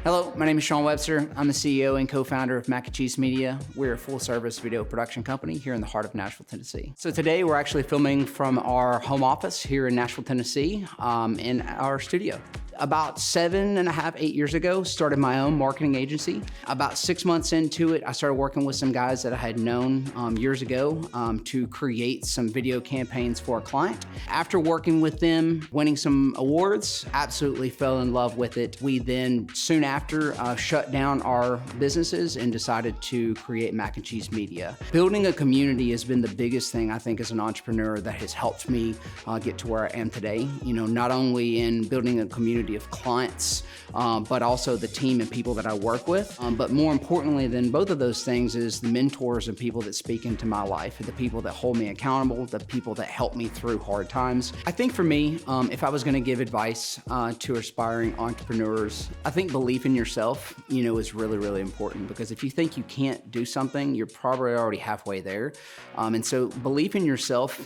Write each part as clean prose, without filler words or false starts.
Hello, my name is Sean Webster. I'm the CEO and co-founder of Mac and Cheese Media. We're a full-service video production company here in the heart of Nashville, Tennessee. So today we're actually filming from our home office here in Nashville, Tennessee, in our studio. About 7.5, 8 years ago, started my own marketing agency. About 6 months into it, I started working with some guys that I had known years ago to create some video campaigns for a client. After working with them, winning some awards, absolutely fell in love with it. We then soon after shut down our businesses and decided to create Mac and Cheese Media. Building a community has been the biggest thing I think as an entrepreneur that has helped me get to where I am today. You know, not only in building a community of clients, but also the team and people that I work with. But more importantly than both of those things is the mentors and people that speak into my life, the people that hold me accountable, the people that help me through hard times. I think for me, if I was gonna give advice to aspiring entrepreneurs, I think belief in yourself, is really, really important, because if you think you can't do something, you're probably already halfway there. And so belief in yourself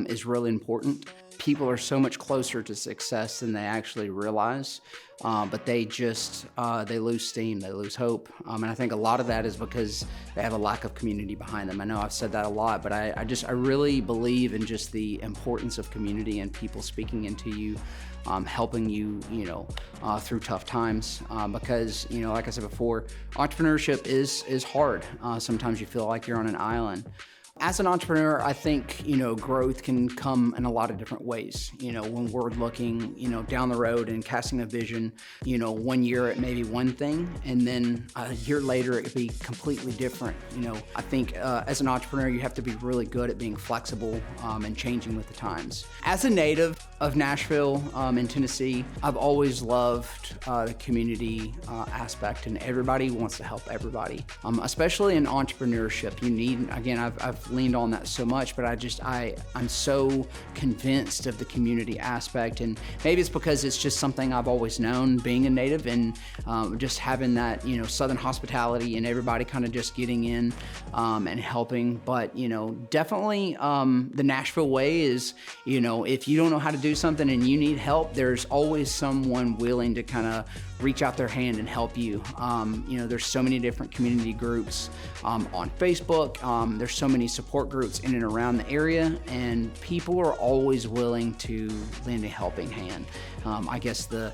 is really important. People are so much closer to success than they actually realize, but they just, they lose steam, they lose hope. And I think a lot of that is because they have a lack of community behind them. I know I've said that a lot, but I really believe in just the importance of community and people speaking into you, helping you, through tough times. Because, like I said before, entrepreneurship is hard. Sometimes you feel like you're on an island. As an entrepreneur, I think, growth can come in a lot of different ways. When we're looking, down the road and casting a vision, 1 year it may be one thing, and then a year later it could be completely different. I think as an entrepreneur, you have to be really good at being flexible and changing with the times. As a native of Nashville in Tennessee, I've always loved the community aspect, and everybody wants to help everybody. Especially in entrepreneurship, you need, again, I've leaned on that so much, but I'm so convinced of the community aspect, and maybe it's because it's just something I've always known, being a native, and just having that, Southern hospitality and everybody kind of just getting in and helping. But, definitely the Nashville way is, if you don't know how to do something and you need help, there's always someone willing to kind of reach out their hand and help you. There's so many different community groups on Facebook. There's so many support groups in and around the area, and people are always willing to lend a helping hand. I guess the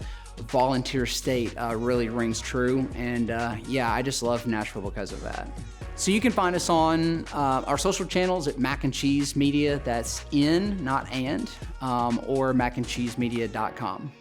volunteer state really rings true, and yeah, I just love Nashville because of that. So you can find us on our social channels at Mac and Cheese Media, that's in, not and, or macandcheesemedia.com.